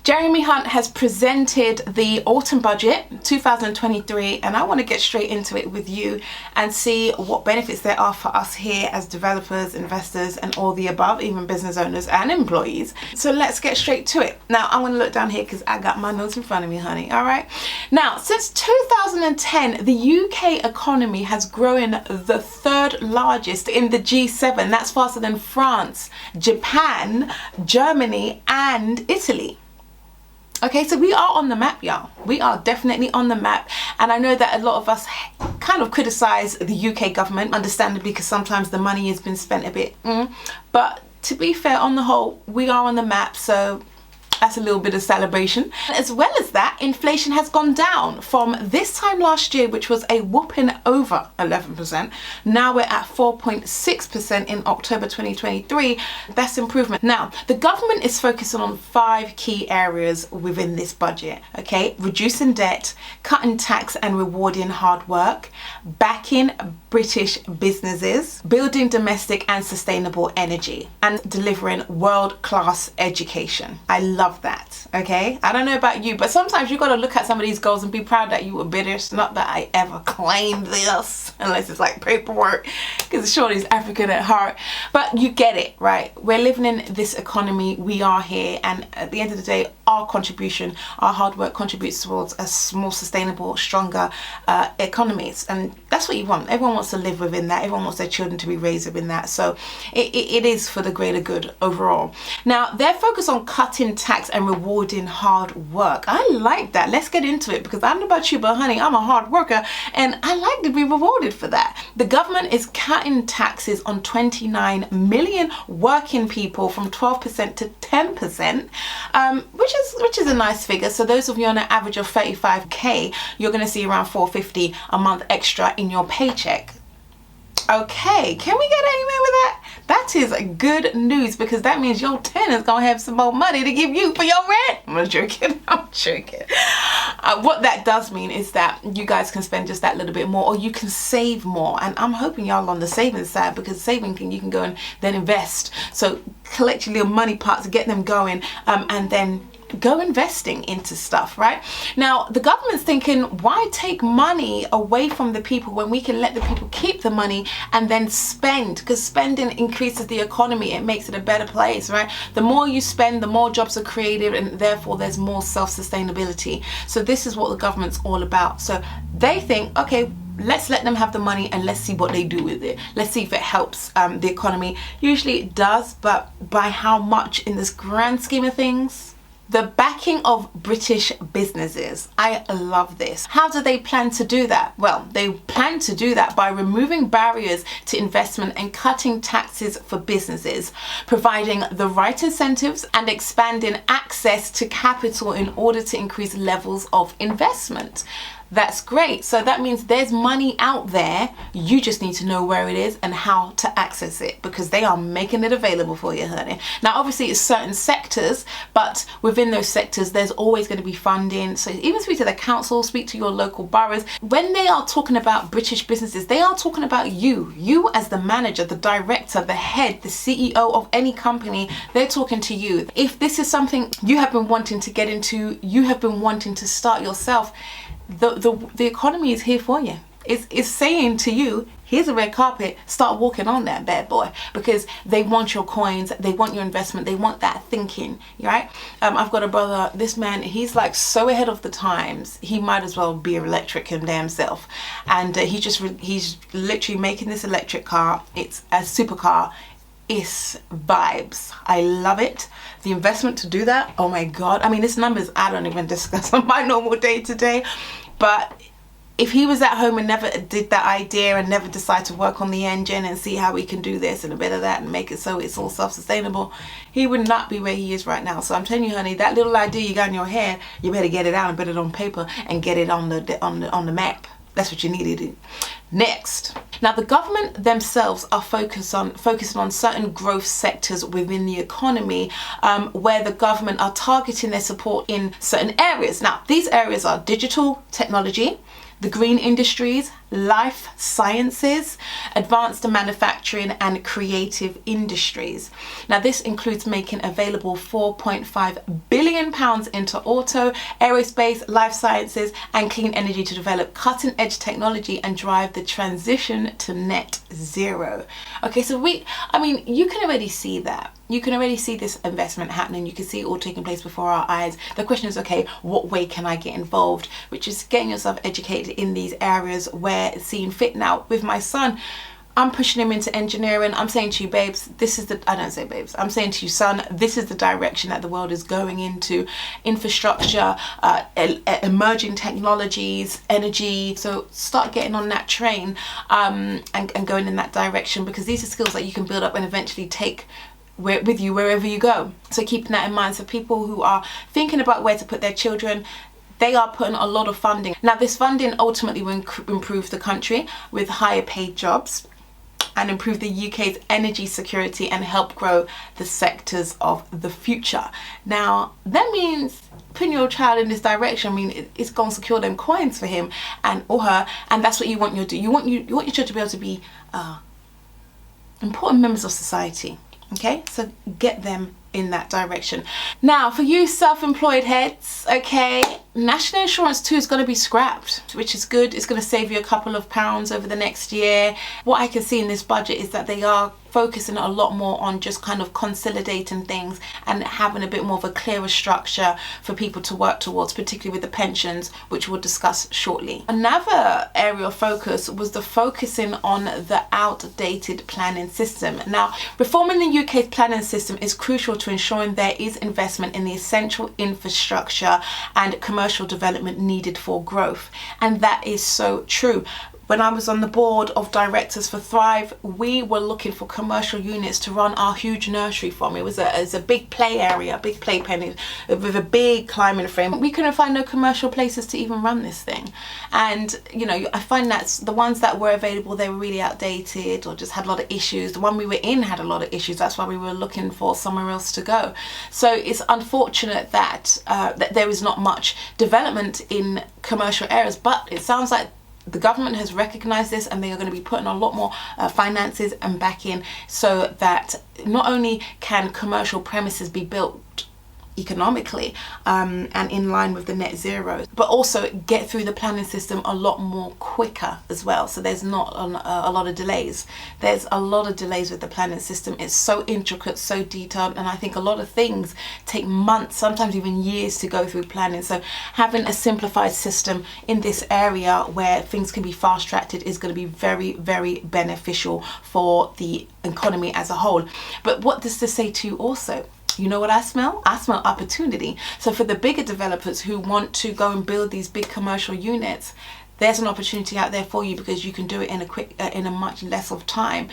Jeremy Hunt has presented the autumn budget 2023, and I want to get straight into it with you and see what benefits there are for us here as developers, investors, and all the above, even business owners and employees. So let's get straight to it. Now, I'm going to look down here because I got my notes in front of me, honey. All right. Now, since 2010, the UK economy has grown the third largest in the G7. That's faster than France, Japan, Germany, and Italy. Okay, so we are on the map, y'all. We are definitely on the map. And I know that a lot of us kind of criticize the UK government, understandably, because sometimes the money has been spent a bit. But to be fair, on the whole, we are on the map. So that's a little bit of celebration. As well as that, inflation has gone down from this time last year, which was a whooping over 11%. Now we're at 4.6% in October 2023. That's improvement. Now, the government is focusing on 5 key areas within this budget. Okay, reducing debt, cutting tax and rewarding hard work, backing British businesses, building domestic and sustainable energy, and delivering world-class education. I love that. Okay, I don't know about you, but sometimes you got to look at some of these goals and be proud that you were British. Not that I ever claimed this, unless it's like paperwork, because surely it's African at heart. But you get it, right? We're living in this economy. We are here, and at the end of the day, our contribution, our hard work contributes towards a more sustainable, stronger economies, and that's what you want. Everyone wants to live within that. Everyone wants their children to be raised within that. So it is for the greater good overall. Now, they're focused on cutting tax and rewarding hard work. I like that. Let's get into it, because I don't know about you, but honey, I'm a hard worker and I like to be rewarded for that. The government is cutting taxes on 29 million working people from 12% to 10%, which is a nice figure. So those of you on an average of 35k, you're going to see around $450 a month extra in your paycheck. Okay, can we get an amen with that? That is good news, because that means your tenant's gonna have some more money to give you for your rent. I'm joking. What that does mean is that you guys can spend just that little bit more, or you can save more. And I'm hoping y'all on the saving side, because saving you can go and then invest. So collect your little money parts, get them going, and then go investing into stuff, right? Now, the government's thinking, why take money away from the people when we can let the people keep the money and then spend? Because spending increases the economy. It makes it a better place, right? The more you spend, the more jobs are created, and therefore there's more self-sustainability. So this is what the government's all about. So they think, okay, let's let them have the money and let's see what they do with it. Let's see if it helps the economy. Usually it does, but by how much in this grand scheme of things? The backing of British businesses. I love this. How do they plan to do that? Well, they plan to do that by removing barriers to investment and cutting taxes for businesses, providing the right incentives and expanding access to capital in order to increase levels of investment. That's great. So that means there's money out there. You just need to know where it is and how to access it, because they are making it available for you, honey. Now, obviously, it's certain sectors, but within those sectors, there's always going to be funding. So even speak to the council, speak to your local boroughs. When they are talking about British businesses, they are talking about you as the manager, the director, the head, the CEO of any company. They're talking to you. If this is something you have been wanting to get into, you have been wanting to start yourself, the economy is here for you. It's saying to you, here's a red carpet, start walking on that bad boy, because they want your coins, they want your investment, they want that thinking, right? I've got a brother, this man, he's like so ahead of the times, he might as well be electric and damn self. And he's literally making this electric car. It's a supercar. It's vibes. I love it. The investment to do that, oh my God. I mean, this numbers I don't even discuss on my normal day to day, but if he was at home and never did that idea and never decided to work on the engine and see how we can do this and a bit of that and make it so it's all self-sustainable, he would not be where he is right now. So I'm telling you, honey, that little idea you got in your head, you better get it out and put it on paper and get it on the map. That's what you need to do. Next. Now, the government themselves are focusing on certain growth sectors within the economy, where the government are targeting their support in certain areas. Now, these areas are digital technology, the green industries, life sciences, advanced manufacturing and creative industries. Now this includes making available £4.5 billion into auto, aerospace, life sciences and clean energy to develop cutting edge technology and drive the transition to net zero. Okay, so you can already see that. You can already see this investment happening. You can see it all taking place before our eyes. The question is, okay, what way can I get involved? Which is getting yourself educated in these areas where it's seen fit. Now, with my son, I'm pushing him into engineering. I'm saying to you, babes, I don't say babes, I'm saying to you, son, this is the direction that the world is going into. Infrastructure, emerging technologies, energy. So start getting on that train and going in that direction, because these are skills that you can build up and eventually take with you wherever you go. So keeping that in mind. So people who are thinking about where to put their children, they are putting a lot of funding. Now this funding ultimately will improve the country with higher paid jobs and improve the UK's energy security and help grow the sectors of the future. Now that means putting your child in this direction, it's going to secure them coins for him or her, and that's what you want you to do. You want your child to be able to be important members of society. Okay, so get them in that direction. Now for you self-employed heads, okay, national insurance too is going to be scrapped, which is good. It's going to save you a couple of pounds over the next year. What I can see in this budget is that they are focusing a lot more on just kind of consolidating things and having a bit more of a clearer structure for people to work towards, particularly with the pensions, which we'll discuss shortly. Another area of focus was the focusing on the outdated planning system. Now, reforming the UK's planning system is crucial to ensuring there is investment in the essential infrastructure and commercial development needed for growth. And that is so true. When I was on the board of directors for Thrive, we were looking for commercial units to run our huge nursery from. It was a big play area, a big playpen with a big climbing frame. We couldn't find no commercial places to even run this thing. And, I find that the ones that were available, they were really outdated or just had a lot of issues. The one we were in had a lot of issues. That's why we were looking for somewhere else to go. So it's unfortunate that there is not much development in commercial areas, but it sounds like the government has recognized this and they are going to be putting a lot more finances and back in, so that not only can commercial premises be built economically and in line with the net zero, but also get through the planning system a lot more quicker as well. So there's not a lot of delays. There's a lot of delays with the planning system. It's so intricate, so detailed, and I think a lot of things take months, sometimes even years to go through planning. So having a simplified system in this area where things can be fast-tracked is going to be very, very beneficial for the economy as a whole. But what does this say to you also? You know what I smell? I smell opportunity. So for the bigger developers who want to go and build these big commercial units, there's an opportunity out there for you, because you can do it in a much less of time.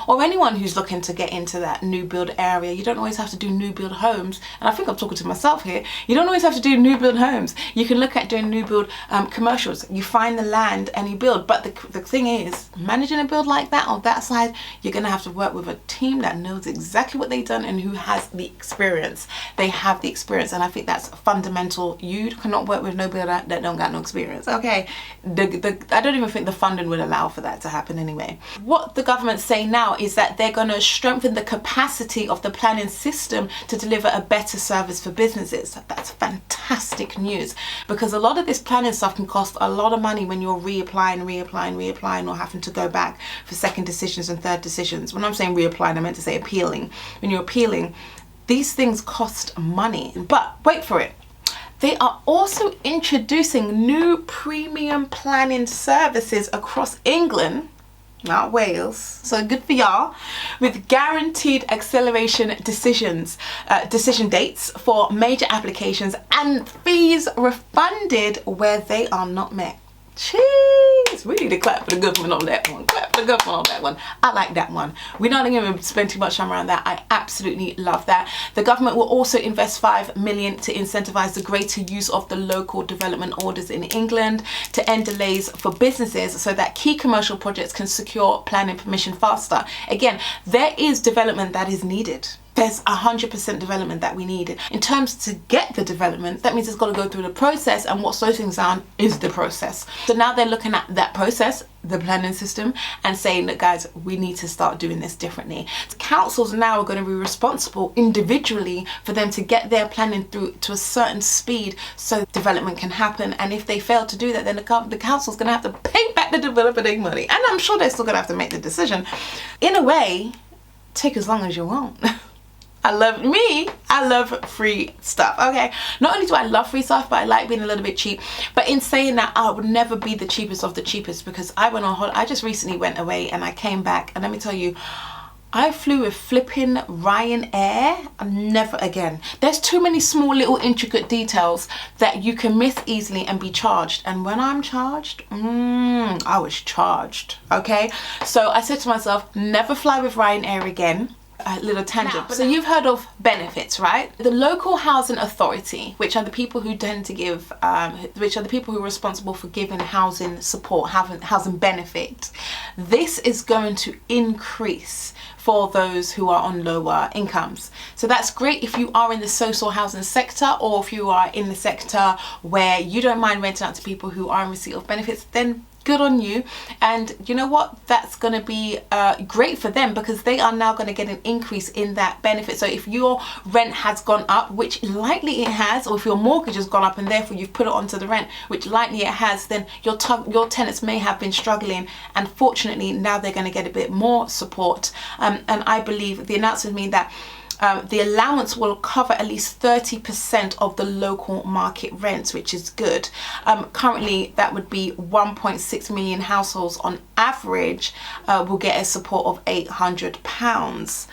Or anyone who's looking to get into that new build area. You don't always have to do new build homes. And I think I'm talking to myself here. You don't always have to do new build homes. You can look at doing new build commercials. You find the land and you build. But the thing is, managing a build like that on that side, you're going to have to work with a team that knows exactly what they've done and who has the experience. They have the experience, and I think that's fundamental. You cannot work with no builder that don't got no experience. Okay. I don't even think the funding would allow for that to happen anyway. What the government's saying now is that they're going to strengthen the capacity of the planning system to deliver a better service for businesses. That's fantastic news, because a lot of this planning stuff can cost a lot of money when you're reapplying or having to go back for second decisions and third decisions. When I'm saying reapplying, I meant to say appealing. When you're appealing, these things cost money. But wait for it. They are also introducing new premium planning services across England, not Wales, so good for y'all, with guaranteed acceleration decision dates for major applications and fees refunded where they are not met. Cheese! We need to clap for the government on that one. Clap for the government on that one. I like that one. We're not going to spend too much time around that. I absolutely love that. The government will also invest £5 million to incentivise the greater use of the local development orders in England, to end delays for businesses so that key commercial projects can secure planning permission faster. Again, there is development that is needed. there's 100% development that we need. In terms to get the development, that means it's got to go through the process, and what slows things down is the process. So now they're looking at that process, the planning system, and saying that, guys, we need to start doing this differently. Councils now are going to be responsible individually for them to get their planning through to a certain speed so development can happen. And if they fail to do that, then the council's going to have to pay back the developer their money, and I'm sure they're still going to have to make the decision. In a way, take as long as you want. I love free stuff, okay? Not only do I love free stuff, but I like being a little bit cheap. But in saying that, I would never be the cheapest of the cheapest, because I went on holiday. I just recently went away and I came back, and let me tell you, I flew with flipping Ryanair. Never again. There's too many small little intricate details that you can miss easily and be charged. And when I'm charged, I was charged, okay? So I said to myself, never fly with Ryanair again. A little tangent. So you've heard of benefits, right? The local housing authority, which are the people who tend to give, which are the people who are responsible for giving housing support, housing benefit. This is going to increase for those who are on lower incomes. So that's great if you are in the social housing sector, or if you are in the sector where you don't mind renting out to people who are in receipt of benefits, then good on you. And you know what, that's going to be great for them, because they are now going to get an increase in that benefit. So if your rent has gone up, which likely it has, or if your mortgage has gone up and therefore you've put it onto the rent, which likely it has, then your tenants may have been struggling, and fortunately now they're going to get a bit more support. And I believe the announcement means that the allowance will cover at least 30% of the local market rents, which is good. Currently, that would be 1.6 million households on average will get a support of £800.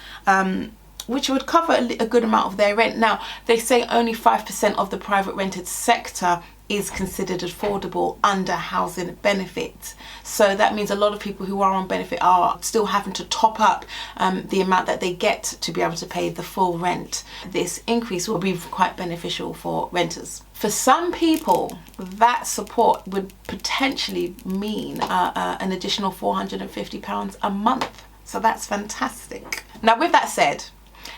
Which would cover a good amount of their rent. Now, they say only 5% of the private rented sector is considered affordable under housing benefit. So that means a lot of people who are on benefit are still having to top up the amount that they get to be able to pay the full rent. This increase will be quite beneficial for renters. For some people, that support would potentially mean an additional £450 a month. So that's fantastic. Now, with that said,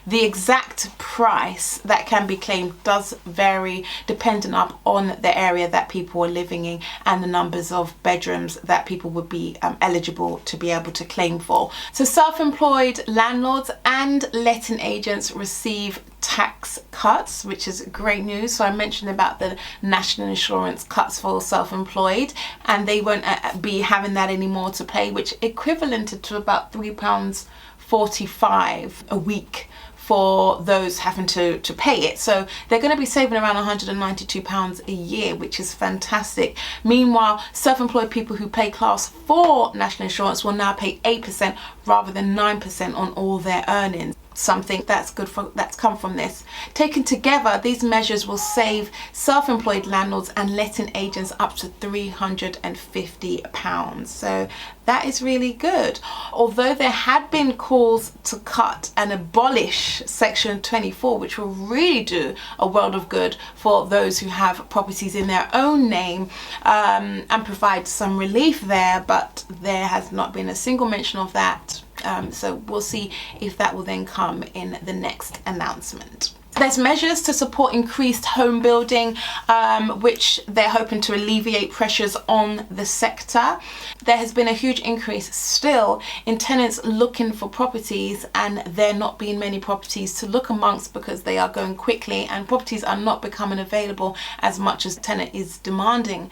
the exact price that can be claimed does vary depending on the area that people are living in and the numbers of bedrooms that people would be eligible to be able to claim for. So self-employed landlords and letting agents receive tax cuts, which is great news. So I mentioned about the national insurance cuts for self-employed, and they won't be having that anymore to pay, which equivalented to about £3.45 a week for those having to pay it. So they're going to be saving around £192 a year, which is fantastic. Meanwhile, self-employed people who pay class 4 national insurance will now pay 8% rather than 9% on all their earnings. Something that's come from this. Taken together, these measures will save self-employed landlords and letting agents up to £350. So that is really good. Although there had been calls to cut and abolish Section 24, which will really do a world of good for those who have properties in their own name, and provide some relief there, but there has not been a single mention of that. So we'll see if that will then come in the next announcement. There's measures to support increased home building, which they're hoping to alleviate pressures on the sector. There has been a huge increase still in tenants looking for properties, and there not being many properties to look amongst because they are going quickly and properties are not becoming available as much as tenant is demanding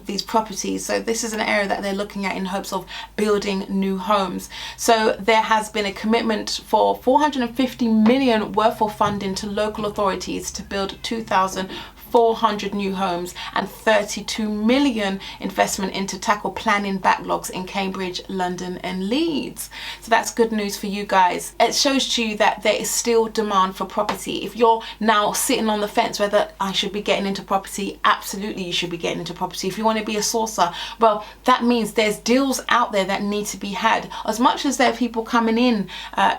these properties. So this is an area that they're looking at in hopes of building new homes. So there has been a commitment for 450 million worth of funding to local authorities to build 2,400 new homes and 32 million investment into tackle planning backlogs in Cambridge, London and Leeds. So that's good news for you guys. It shows to you that there is still demand for property. If you're now sitting on the fence whether I should be getting into property, absolutely you should be getting into property. If you want to be a sourcer, well, that means there's deals out there that need to be had. As much as there are people coming in,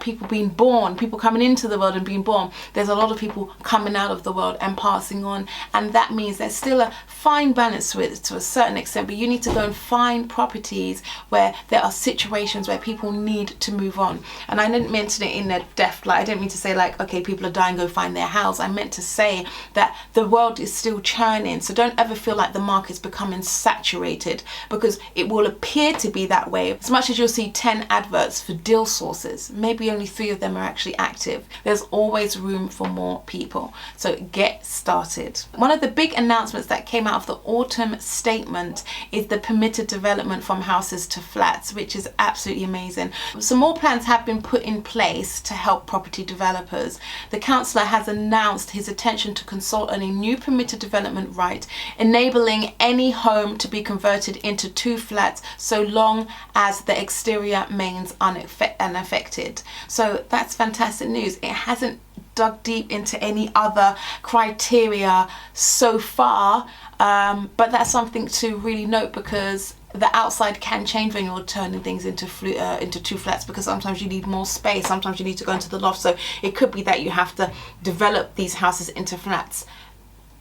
people being born, people coming into the world and being born, there's a lot of people coming out of the world and passing on, and that means there's still a fine balance to it to a certain extent, but you need to go and find properties where there are situations where people need to move on. And I didn't mention it in a depth, like I didn't mean to say like, okay, people are dying, go find their house. I meant to say that the world is still churning, so don't ever feel like the market's becoming saturated, because it will appear to be that way. As much as you'll see 10 adverts for deal sources, maybe only 3 of them are actually active. There's always room for more people, so get started. One of the big announcements that came out of the autumn statement is the permitted development from houses to flats, which is absolutely amazing. Some more plans have been put in place to help property developers. The councillor has announced his intention to consult on a new permitted development right, enabling any home to be converted into 2 flats so long as the exterior remains unaffected. So that's fantastic news. It hasn't dug deep into any other criteria so far, but that's something to really note, because the outside can change when you're turning things into 2 flats, because sometimes you need more space, sometimes you need to go into the loft, so it could be that you have to develop these houses into flats,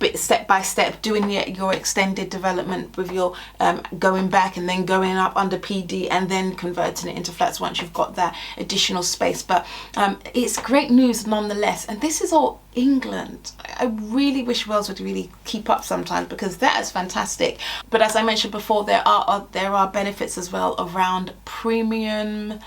but step by step, doing your extended development with your going back and then going up under PD and then converting it into flats once you've got that additional space. But it's great news nonetheless, and this is all England. I really wish Wales would really keep up sometimes, because that is fantastic. But as I mentioned before, there are benefits as well around premium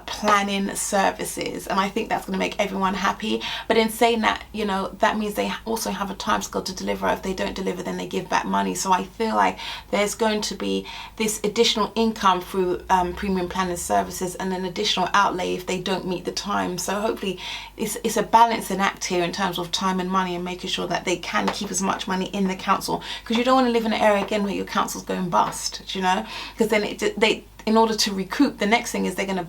planning services, and I think that's going to make everyone happy. But in saying that, you know, that means they also have a timescale to deliver. If they don't deliver, then they give back money. So I feel like there's going to be this additional income through premium planning services, and an additional outlay if they don't meet the time. So hopefully it's a balancing act here in terms of time and money, and making sure that they can keep as much money in the council, because you don't want to live in an area again where your council's going bust, you know, because then in order to recoup, the next thing is they're going to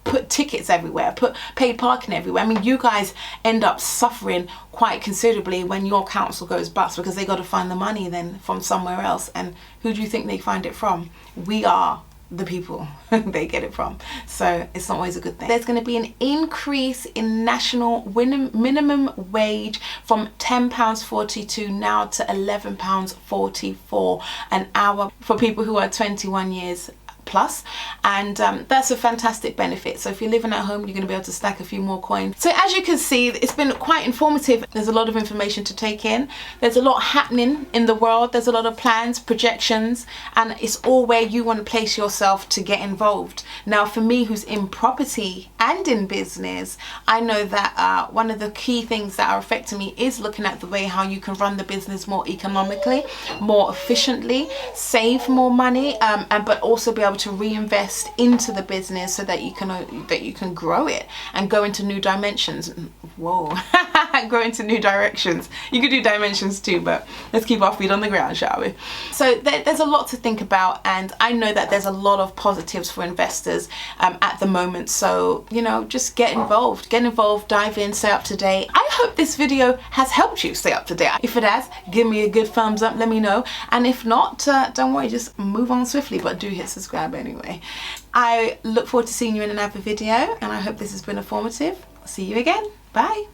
put tickets everywhere, put paid parking everywhere. I mean, you guys end up suffering quite considerably when your council goes bust, because they got to find the money then from somewhere else. And who do you think they find it from? We are the people they get it from. So it's not always a good thing. There's going to be an increase in national minimum wage from £10.42 now to £11.44 an hour for people who are 21 years plus, and that's a fantastic benefit. So if you're living at home, you're going to be able to stack a few more coins. So as you can see, it's been quite informative. There's a lot of information to take in. There's a lot happening in the world. There's a lot of plans, projections, and it's all where you want to place yourself to get involved. Now for me, who's in property and in business, I know that one of the key things that are affecting me is looking at the way how you can run the business more economically, more efficiently, save more money, but also be able to reinvest into the business so that you can grow it and go into new dimensions. Whoa. Go into new directions. You could do dimensions too, but let's keep our feet on the ground, shall we? So there's a lot to think about, and I know that there's a lot of positives for investors at the moment. So, you know, just get involved, dive in, stay up to date. I hope this video has helped you stay up to date. If it has, give me a good thumbs up, let me know. And if not, don't worry, just move on swiftly, but do hit subscribe anyway. I look forward to seeing you in another video, and I hope this has been informative. See you again. Bye.